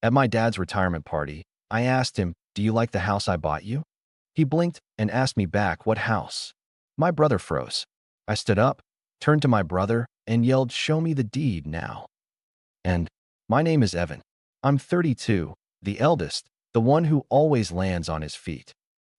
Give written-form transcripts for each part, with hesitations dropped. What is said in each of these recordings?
At my dad's retirement party, I asked him, "Do you like the house I bought you?" He blinked and asked me back, "What house?" My brother froze. I stood up, turned to my brother, and yelled, "Show me the deed now." And my name is Evan. I'm 32, the eldest, the one who always lands on his feet.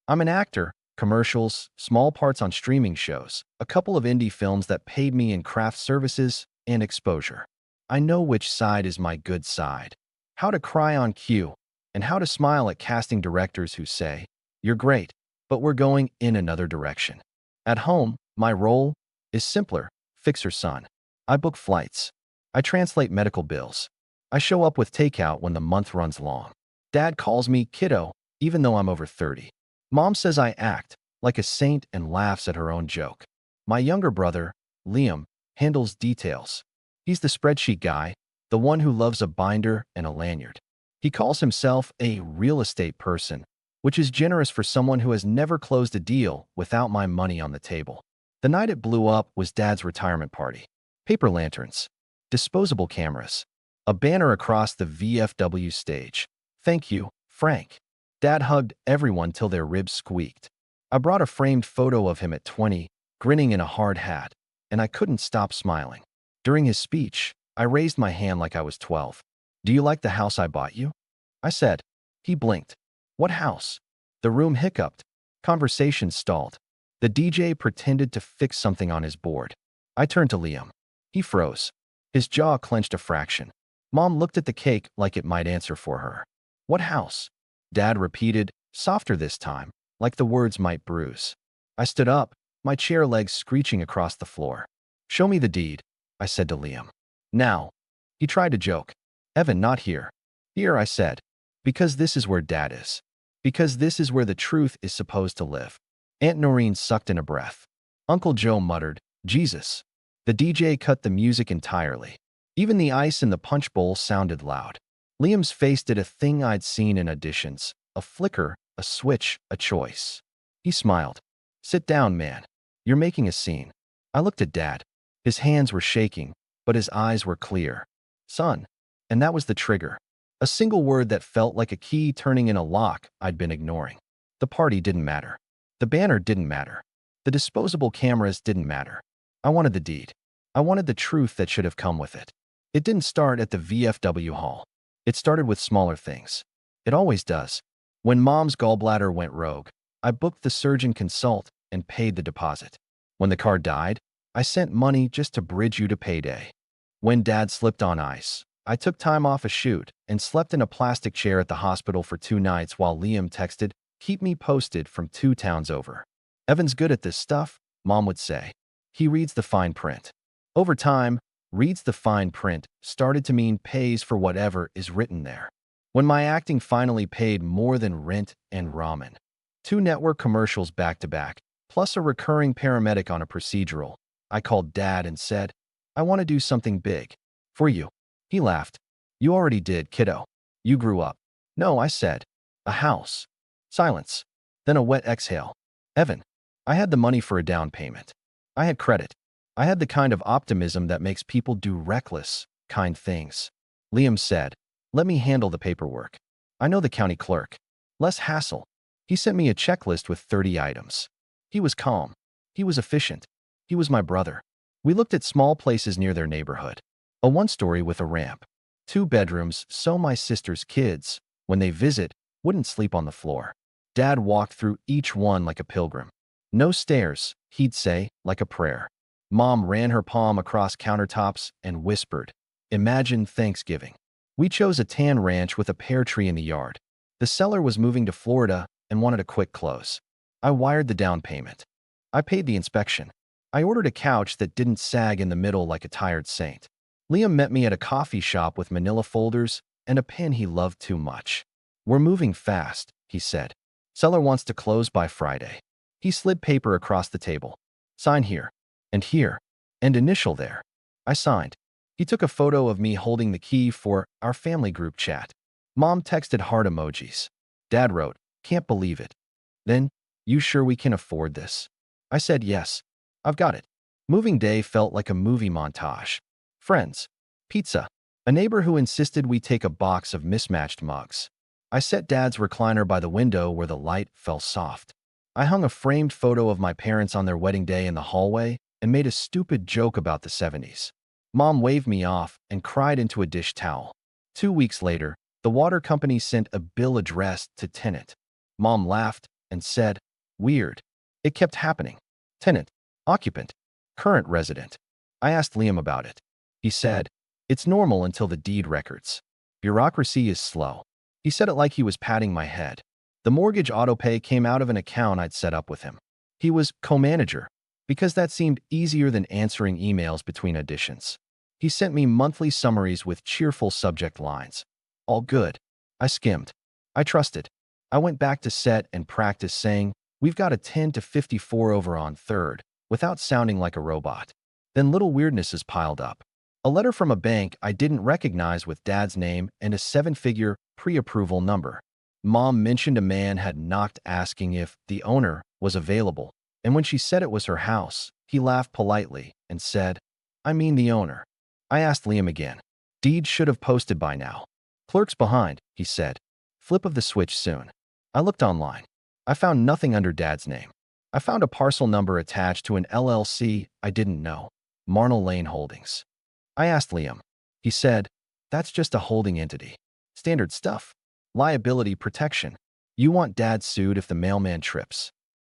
I'm an actor, commercials, small parts on streaming shows, a couple of indie films that paid me in craft services and exposure. I know which side is my good side, how to cry on cue, and how to smile at casting directors who say, "You're great, but we're going in another direction." At home, my role is simpler: fixer son. I book flights. I translate medical bills. I show up with takeout when the month runs long. Dad calls me kiddo, even though I'm over 30. Mom says I act like a saint and laughs at her own joke. My younger brother, Liam, handles details. He's the spreadsheet guy, the one who loves a binder and a lanyard. He calls himself a real estate person, which is generous for someone who has never closed a deal without my money on the table. The night it blew up was Dad's retirement party. Paper lanterns, disposable cameras, a banner across the VFW stage. "Thank you, Frank." Dad hugged everyone till their ribs squeaked. I brought a framed photo of him at 20, grinning in a hard hat, and I couldn't stop smiling. During his speech, I raised my hand like I was 12. "Do you like the house I bought you?" I said. He blinked. "What house?" The room hiccuped. Conversation stalled. The DJ pretended to fix something on his board. I turned to Liam. He froze. His jaw clenched a fraction. Mom looked at the cake like it might answer for her. "What house?" Dad repeated, softer this time, like the words might bruise. I stood up, my chair legs screeching across the floor. "Show me the deed," I said to Liam. "Now." He tried to joke. "Evan, not here." "Here," I said. "Because this is where Dad is. Because this is where the truth is supposed to live." Aunt Noreen sucked in a breath. Uncle Joe muttered, "Jesus." The DJ cut the music entirely. Even the ice in the punch bowl sounded loud. Liam's face did a thing I'd seen in auditions: a flicker, a switch, a choice. He smiled. "Sit down, man. You're making a scene." I looked at Dad. His hands were shaking, but his eyes were clear. "Son." And that was the trigger. A single word that felt like a key turning in a lock I'd been ignoring. The party didn't matter. The banner didn't matter. The disposable cameras didn't matter. I wanted the deed. I wanted the truth that should have come with it. It didn't start at the VFW hall. It started with smaller things. It always does. When Mom's gallbladder went rogue, I booked the surgeon consult and paid the deposit. When the car died, I sent money just to bridge you to payday. When Dad slipped on ice, I took time off a shoot and slept in a plastic chair at the hospital for 2 nights while Liam texted, "Keep me posted," from 2 towns over. "Evan's good at this stuff," Mom would say. "He reads the fine print." Over time, "reads the fine print" started to mean pays for whatever is written there. When my acting finally paid more than rent and ramen, 2 network commercials back to back, plus a recurring paramedic on a procedural, I called Dad and said, "I want to do something big. For you." He laughed. "You already did, kiddo. You grew up." "No," I said. "A house." Silence. Then a wet exhale. "Evan." I had the money for a down payment. I had credit. I had the kind of optimism that makes people do reckless, kind things. Liam said, "Let me handle the paperwork. I know the county clerk. Less hassle." He sent me a checklist with 30 items. He was calm. He was efficient. He was my brother. We looked at small places near their neighborhood. A 1-story with a ramp. 2 bedrooms so my sister's kids, when they visit, wouldn't sleep on the floor. Dad walked through each one like a pilgrim. "No stairs," he'd say, like a prayer. Mom ran her palm across countertops and whispered, "Imagine Thanksgiving." We chose a tan ranch with a pear tree in the yard. The seller was moving to Florida and wanted a quick close. I wired the down payment. I paid the inspection. I ordered a couch that didn't sag in the middle like a tired saint. Liam met me at a coffee shop with manila folders and a pen he loved too much. "We're moving fast," he said. "Seller wants to close by Friday." He slid paper across the table. "Sign here, and here, and initial there." I signed. He took a photo of me holding the key for our family group chat. Mom texted heart emojis. Dad wrote, "Can't believe it." Then, "You sure we can afford this?" I said yes. "I've got it." Moving day felt like a movie montage. Friends, pizza, A neighbor who insisted we take a box of mismatched mugs. I set Dad's recliner by the window where the light fell soft. I hung a framed photo of my parents on their wedding day in the hallway and made a stupid joke about the 70s. Mom waved me off and cried into a dish towel. 2 weeks later, the water company sent a bill addressed to tenant. Mom laughed and said, "Weird." It kept happening. Tenant, occupant, current resident. I asked Liam about it. He said, "It's normal until the deed records. Bureaucracy is slow." He said it like he was patting my head. The mortgage autopay came out of an account I'd set up with him. He was co-manager, because that seemed easier than answering emails between auditions. He sent me monthly summaries with cheerful subject lines. All good. I skimmed. I trusted. I went back to set and practiced saying, "We've got a 10 to 54 over on third," without sounding like a robot. Then little weirdnesses piled up. A letter from a bank I didn't recognize with Dad's name and a 7-figure pre-approval number. Mom mentioned a man had knocked asking if the owner was available, and when she said it was her house, he laughed politely and said, "I mean the owner." I asked Liam again. "Deed should have posted by now." "Clerk's behind," he said. "Flip of the switch soon." I looked online. I found nothing under Dad's name. I found a parcel number attached to an LLC I didn't know, Marnell Lane Holdings. I asked Liam. He said, "That's just a holding entity. Standard stuff. Liability protection. You want Dad sued if the mailman trips."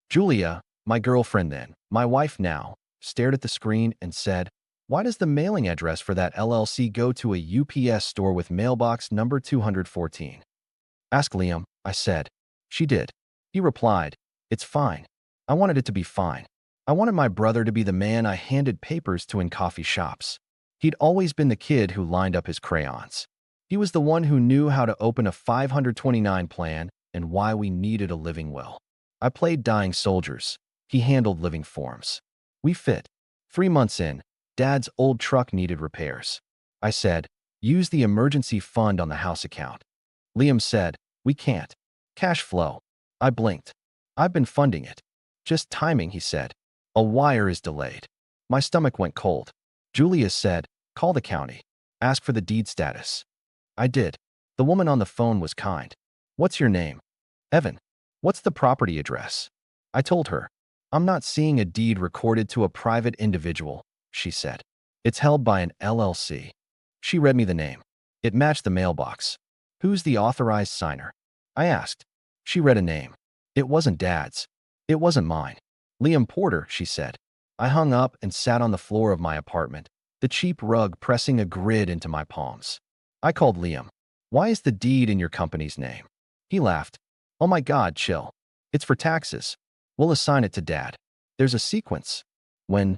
Julia, my girlfriend then, my wife now, stared at the screen and said, "Why does the mailing address for that LLC go to a UPS store with mailbox number 214? "Ask Liam," I said. She did. He replied, "It's fine. I wanted it to be fine. I wanted my brother to be the man I handed papers to in coffee shops. He'd always been the kid who lined up his crayons. He was the one who knew how to open a 529 plan and why we needed a living will. I played dying soldiers. He handled living forms. We fit. 3 months in, Dad's old truck needed repairs. I said, "Use the emergency fund on the house account." Liam said, "We can't. Cash flow." I blinked. "I've been funding it." "Just timing," he said. "A wire is delayed." My stomach went cold. Julia said, "Call the county. Ask for the deed status." I did. The woman on the phone was kind. "What's your name?" "Evan." "What's the property address?" I told her. "I'm not seeing a deed recorded to a private individual," she said. "It's held by an LLC." She read me the name. It matched the mailbox. "Who's the authorized signer?" I asked. She read a name. It wasn't Dad's. It wasn't mine. "Liam Porter," she said. I hung up and sat on the floor of my apartment, the cheap rug pressing a grid into my palms. I called Liam. "Why is the deed in your company's name?" He laughed. "Oh my God, chill. It's for taxes. We'll assign it to Dad. There's a sequence." "When?"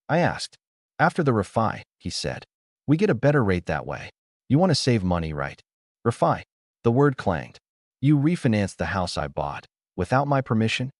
I asked. "After the refi," he said. "We get a better rate that way. You want to save money, right?" "Refi." The word clanged. "You refinanced the house I bought. Without my permission?"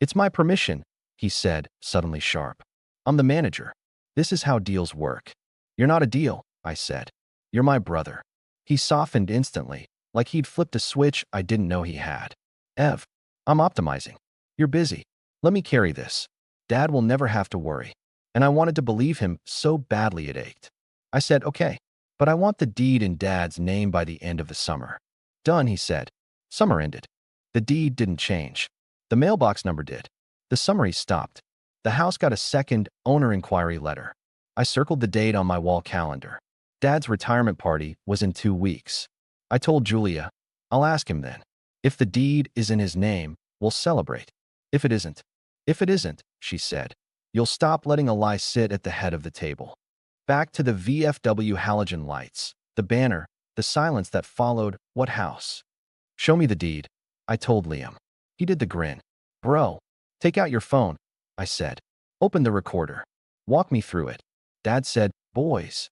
"It's my permission," he said, suddenly sharp. "I'm the manager. This is how deals work." "You're not a deal," I said. "You're my brother." He softened instantly, like he'd flipped a switch I didn't know he had. "Ev, I'm optimizing. You're busy. Let me carry this. Dad will never have to worry." And I wanted to believe him so badly it ached. I said, "Okay, but I want the deed in Dad's name by the end of the summer." "Done," he said. Summer ended. The deed didn't change. The mailbox number did. The summary stopped. The house got a second owner inquiry letter. I circled the date on my wall calendar. Dad's retirement party was in 2 weeks. I told Julia, "I'll ask him then. If the deed is in his name, we'll celebrate. If it isn't." "If it isn't," she said, "you'll stop letting a lie sit at the head of the table." Back to the VFW halogen lights, the banner, the silence that followed. What house? "Show me the deed," I told Liam. He did the grin. "Bro, take out your phone," I said. "Open the recorder. Walk me through it." Dad said, "Boys."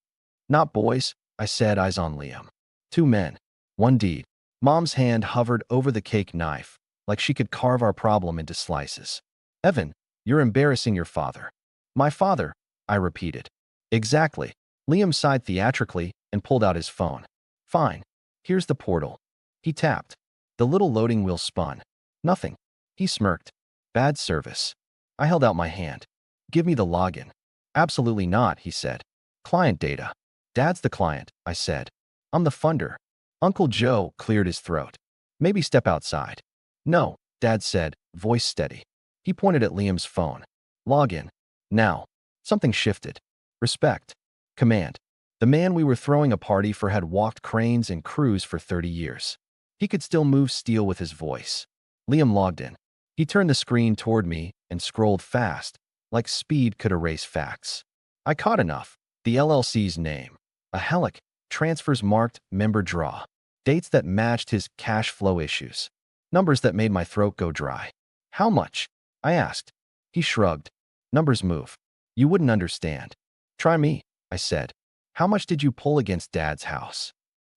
"Not boys," I said, eyes on Liam. "2 men. 1 deed." Mom's hand hovered over the cake knife, like she could carve our problem into slices. "Evan, you're embarrassing your father." "My father," I repeated. "Exactly." Liam sighed theatrically and pulled out his phone. "Fine. Here's the portal." He tapped. The little loading wheel spun. Nothing. He smirked. "Bad service." I held out my hand. "Give me the login." "Absolutely not," he said. "Client data." Dad's the client, I said. I'm the funder. Uncle Joe cleared his throat. Maybe step outside. No, Dad said, voice steady. He pointed at Liam's phone. Log in. Now. Something shifted. Respect. Command. The man we were throwing a party for had walked cranes and crews for 30 years. He could still move steel with his voice. Liam logged in. He turned the screen toward me and scrolled fast, like speed could erase facts. I caught enough. The LLC's name. A Helic. Transfers marked member draw. Dates that matched his cash flow issues. Numbers that made my throat go dry. How much? I asked. He shrugged. Numbers move. You wouldn't understand. Try me, I said. How much did you pull against Dad's house?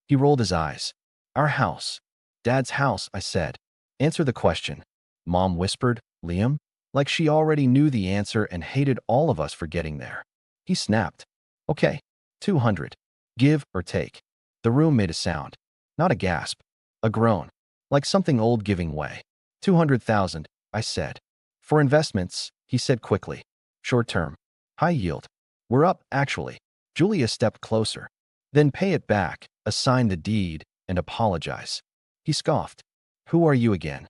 He rolled his eyes. Our house. Dad's house, I said. Answer the question. Mom whispered, Liam, like she already knew the answer and hated all of us for getting there. He snapped. Okay, 200. Give or take. The room made a sound. Not a gasp. A groan. Like something old giving way. 200,000, I said. For investments, he said quickly. Short term. High yield. We're up, actually. Julia stepped closer. Then pay it back, assign the deed, and apologize. He scoffed. Who are you again?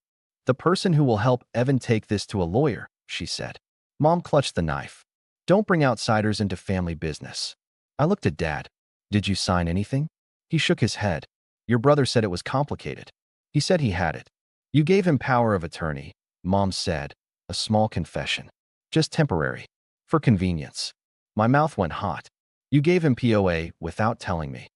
The person who will help Evan take this to a lawyer, she said. Mom clutched the knife. Don't bring outsiders into family business. I looked at Dad. Did you sign anything? He shook his head. Your brother said it was complicated. He said he had it. You gave him power of attorney, Mom said. A small confession. Just temporary. For convenience. My mouth went hot. You gave him POA without telling me.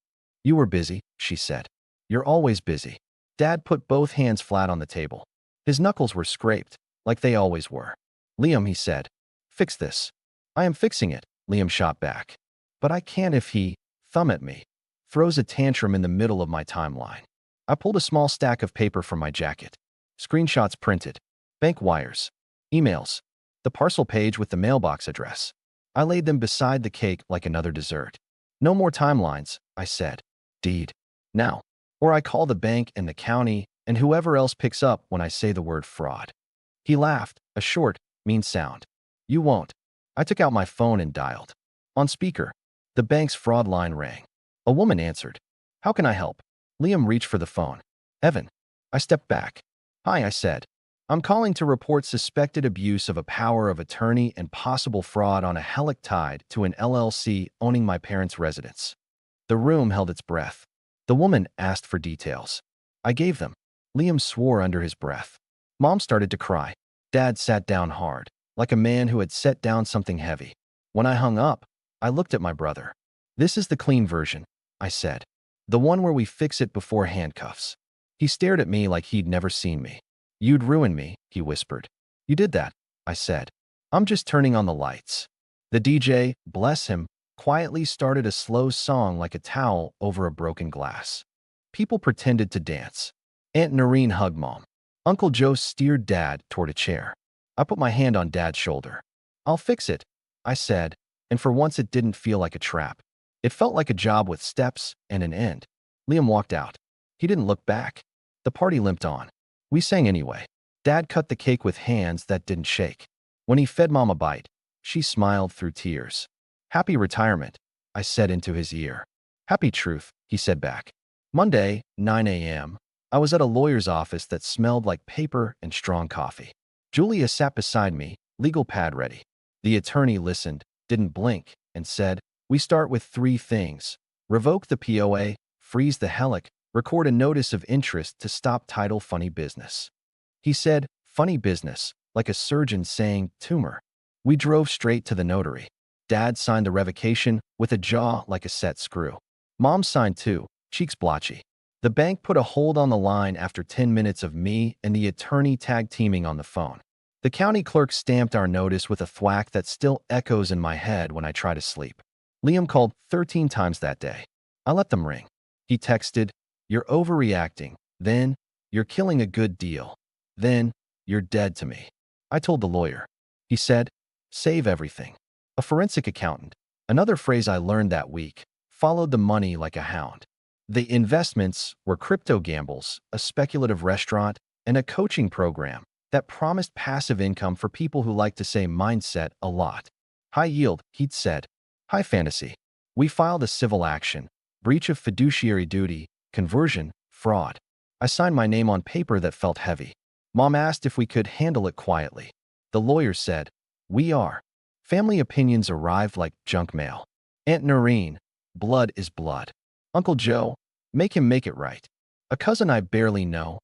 You were busy, she said. You're always busy. Dad put both hands flat on the table. His knuckles were scraped, like they always were. Liam, he said. Fix this. I am fixing it, Liam shot back. But I can't if he, thumb at me, throws a tantrum in the middle of my timeline. I pulled a small stack of paper from my jacket. Screenshots printed. Bank wires. Emails. The parcel page with the mailbox address. I laid them beside the cake like another dessert. No more timelines, I said. Deed. Now. Or I call the bank and the county and whoever else picks up when I say the word fraud. He laughed, a short, mean sound. You won't. I took out my phone and dialed. On speaker. The bank's fraud line rang. A woman answered. How can I help? Liam reached for the phone. Evan. I stepped back. Hi, I said. I'm calling to report suspected abuse of a power of attorney and possible fraud on a Helic tied to an LLC owning my parents' residence. The room held its breath. The woman asked for details. I gave them. Liam swore under his breath. Mom started to cry. Dad sat down hard, like a man who had set down something heavy. When I hung up, I looked at my brother. This is the clean version, I said. The one where we fix it before handcuffs. He stared at me like he'd never seen me. You'd ruin me, he whispered. You did that, I said. I'm just turning on the lights. The DJ, bless him, quietly started a slow song like a towel over a broken glass. People pretended to dance. Aunt Noreen hugged Mom. Uncle Joe steered Dad toward a chair. I put my hand on Dad's shoulder. I'll fix it, I said, and for once it didn't feel like a trap. It felt like a job with steps and an end. Liam walked out. He didn't look back. The party limped on. We sang anyway. Dad cut the cake with hands that didn't shake. When he fed Mom a bite, she smiled through tears. Happy retirement, I said into his ear. Happy truth, he said back. Monday, 9 a.m., I was at a lawyer's office that smelled like paper and strong coffee. Julia sat beside me, legal pad ready. The attorney listened, didn't blink, and said, we start with 3 things. Revoke the POA, freeze the Helic, record a notice of interest to stop title funny business. He said, funny business, like a surgeon saying, tumor. We drove straight to the notary. Dad signed the revocation with a jaw like a set screw. Mom signed too, cheeks blotchy. The bank put a hold on the line after 10 minutes of me and the attorney tag teaming on the phone. The county clerk stamped our notice with a thwack that still echoes in my head when I try to sleep. Liam called 13 times that day. I let them ring. He texted, you're overreacting. Then, you're killing a good deal. Then, you're dead to me. I told the lawyer. He said, save everything. A forensic accountant, another phrase I learned that week, followed the money like a hound. The investments were crypto gambles, a speculative restaurant, and a coaching program that promised passive income for people who like to say mindset a lot. High yield, he'd said. High fantasy. We filed a civil action, breach of fiduciary duty, conversion, fraud. I signed my name on paper that felt heavy. Mom asked if we could handle it quietly. The lawyer said, "We are." Family opinions arrived like junk mail. Aunt Noreen, blood is blood. Uncle Joe, make him make it right. A cousin I barely know,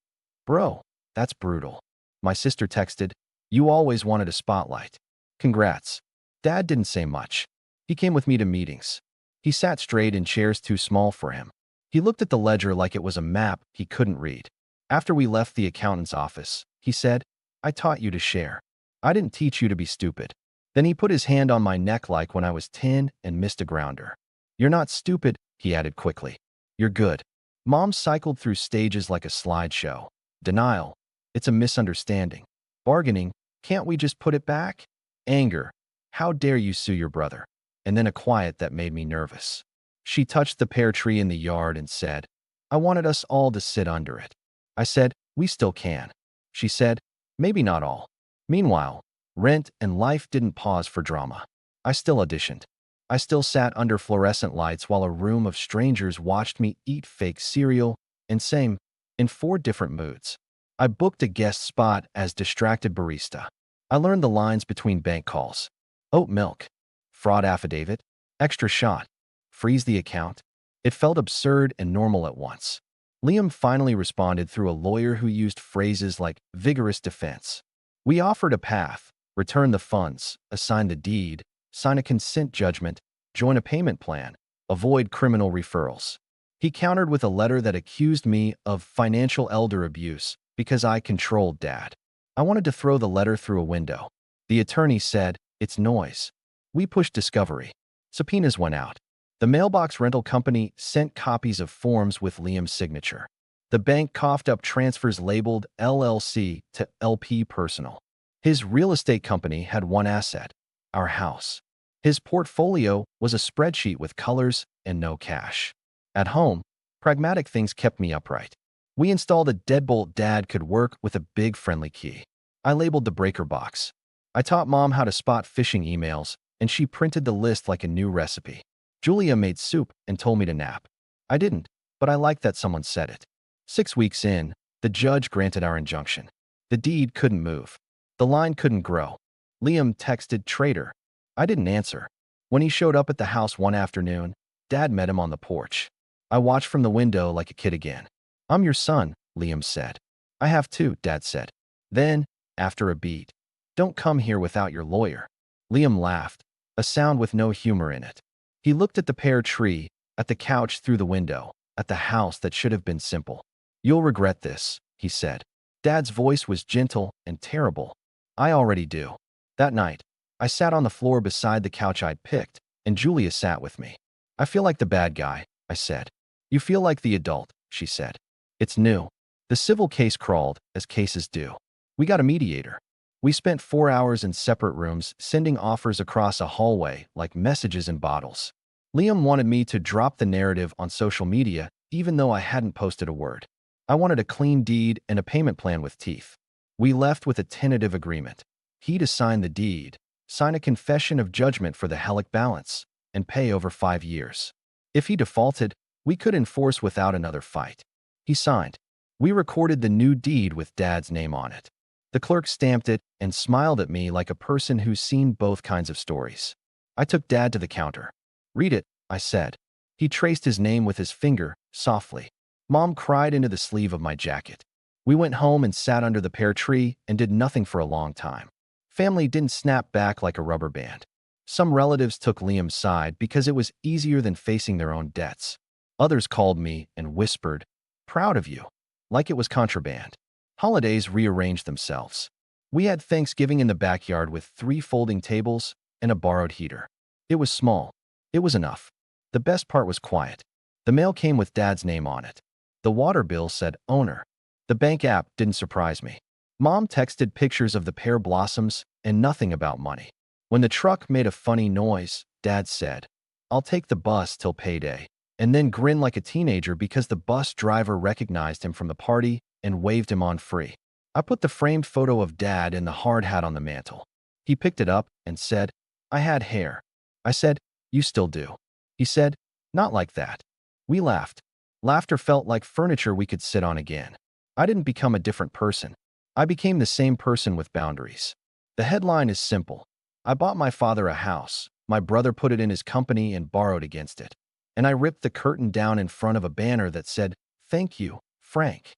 bro, that's brutal. My sister texted, "You always wanted a spotlight. Congrats." Dad didn't say much. He came with me to meetings. He sat straight in chairs too small for him. He looked at the ledger like it was a map he couldn't read. After we left the accountant's office, he said, "I taught you to share. I didn't teach you to be stupid." Then he put his hand on my neck like when I was 10 and missed a grounder. "You're not stupid," he added quickly. "You're good." Mom cycled through stages like a slideshow. Denial. It's a misunderstanding. Bargaining. Can't we just put it back? Anger. How dare you sue your brother? And then a quiet that made me nervous. She touched the pear tree in the yard and said, "I wanted us all to sit under it." I said, "We still can." She said, "Maybe not all." Meanwhile, rent and life didn't pause for drama. I still auditioned. I still sat under fluorescent lights while a room of strangers watched me eat fake cereal, and same, in 4 different moods. I booked a guest spot as distracted barista. I learned the lines between bank calls. Oat milk. Fraud affidavit. Extra shot. Freeze the account. It felt absurd and normal at once. Liam finally responded through a lawyer who used phrases like vigorous defense. We offered a path, return the funds, assign the deed, sign a consent judgment, join a payment plan, avoid criminal referrals. He countered with a letter that accused me of financial elder abuse because I controlled Dad. I wanted to throw the letter through a window. The attorney said, "It's noise." We pushed discovery. Subpoenas went out. The mailbox rental company sent copies of forms with Liam's signature. The bank coughed up transfers labeled LLC to LP Personal. His real estate company had one asset, our house. His portfolio was a spreadsheet with colors and no cash. At home, pragmatic things kept me upright. We installed a deadbolt Dad could work with a big friendly key. I labeled the breaker box. I taught Mom how to spot phishing emails, and she printed the list like a new recipe. Julia made soup and told me to nap. I didn't, but I liked that someone said it. 6 weeks in, the judge granted our injunction. The deed couldn't move. The line couldn't grow. Liam texted traitor. I didn't answer. When he showed up at the house one afternoon, Dad met him on the porch. I watched from the window like a kid again. "I'm your son," Liam said. "I have too," Dad said. Then, after a beat, "Don't come here without your lawyer." Liam laughed, a sound with no humor in it. He looked at the pear tree, at the couch through the window, at the house that should have been simple. "You'll regret this," he said. Dad's voice was gentle and terrible. "I already do." That night, I sat on the floor beside the couch I'd picked, and Julia sat with me. "I feel like the bad guy," I said. "You feel like the adult," she said. "It's new." The civil case crawled, as cases do. We got a mediator. We spent 4 hours in separate rooms, sending offers across a hallway like messages in bottles. Liam wanted me to drop the narrative on social media, even though I hadn't posted a word. I wanted a clean deed and a payment plan with teeth. We left with a tentative agreement. He'd sign the deed, sign a confession of judgment for the Hellick balance, and pay over 5 years. If he defaulted, we could enforce without another fight. He signed. We recorded the new deed with Dad's name on it. The clerk stamped it and smiled at me like a person who's seen both kinds of stories. I took Dad to the counter. "Read it," I said. He traced his name with his finger, softly. Mom cried into the sleeve of my jacket. We went home and sat under the pear tree and did nothing for a long time. Family didn't snap back like a rubber band. Some relatives took Liam's side because it was easier than facing their own debts. Others called me and whispered, "Proud of you," like it was contraband. Holidays rearranged themselves. We had Thanksgiving in the backyard with 3 folding tables and a borrowed heater. It was small. It was enough. The best part was quiet. The mail came with Dad's name on it. The water bill said owner. The bank app didn't surprise me. Mom texted pictures of the pear blossoms and nothing about money. When the truck made a funny noise, Dad said, "I'll take the bus till payday," and then grinned like a teenager because the bus driver recognized him from the party and waved him on free. I put the framed photo of Dad in the hard hat on the mantel. He picked it up and said, "I had hair." I said, "You still do." He said, "Not like that." We laughed. Laughter felt like furniture we could sit on again. I didn't become a different person. I became the same person with boundaries. The headline is simple. I bought my father a house. My brother put it in his company and borrowed against it. And I ripped the curtain down in front of a banner that said, "Thank you, Frank."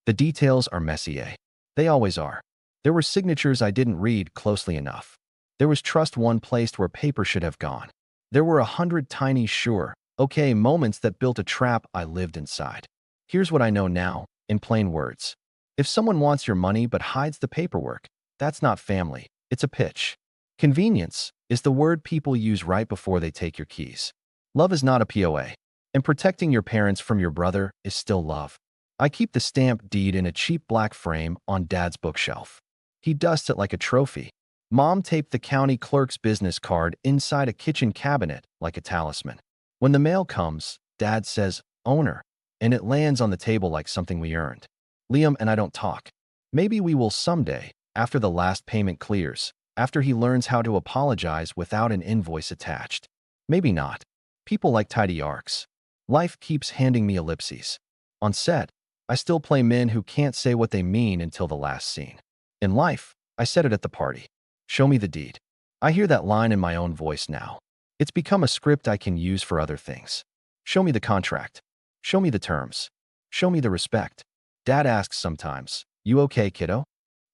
The details are messy, eh? They always are. There were signatures I didn't read closely enough. There was trust one placed where paper should have gone. There were 100 tiny sure, okay moments that built a trap I lived inside. Here's what I know now, in plain words. If someone wants your money but hides the paperwork, that's not family, it's a pitch. Convenience is the word people use right before they take your keys. Love is not a POA. And protecting your parents from your brother is still love. I keep the stamp deed in a cheap black frame on Dad's bookshelf. He dusts it like a trophy. Mom taped the county clerk's business card inside a kitchen cabinet like a talisman. When the mail comes, Dad says, "Owner," and it lands on the table like something we earned. Liam and I don't talk. Maybe we will someday, after the last payment clears, after he learns how to apologize without an invoice attached. Maybe not. People like tidy arcs. Life keeps handing me ellipses. On set, I still play men who can't say what they mean until the last scene. In life, I said it at the party. Show me the deed. I hear that line in my own voice now. It's become a script I can use for other things. Show me the contract. Show me the terms. Show me the respect. Dad asks sometimes, "You okay, kiddo?"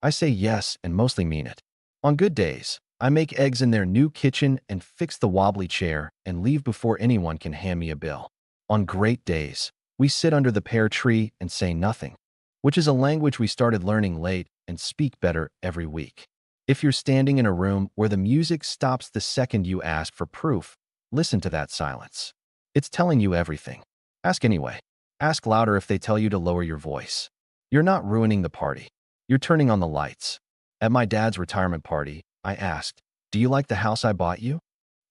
I say yes and mostly mean it. On good days, I make eggs in their new kitchen and fix the wobbly chair and leave before anyone can hand me a bill. On great days, we sit under the pear tree and say nothing, which is a language we started learning late and speak better every week. If you're standing in a room where the music stops the second you ask for proof, listen to that silence. It's telling you everything. Ask anyway. Ask louder if they tell you to lower your voice. You're not ruining the party. You're turning on the lights. At my dad's retirement party, I asked, "Do you like the house I bought you?"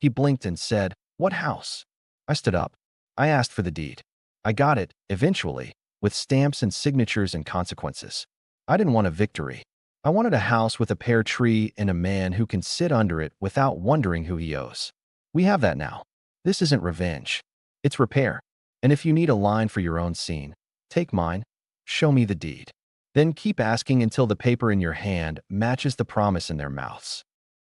He blinked and said, "What house?" I stood up. I asked for the deed. I got it, eventually, with stamps and signatures and consequences. I didn't want a victory. I wanted a house with a pear tree and a man who can sit under it without wondering who he owes. We have that now. This isn't revenge. It's repair. And if you need a line for your own scene, take mine. Show me the deed. Then keep asking until the paper in your hand matches the promise in their mouths.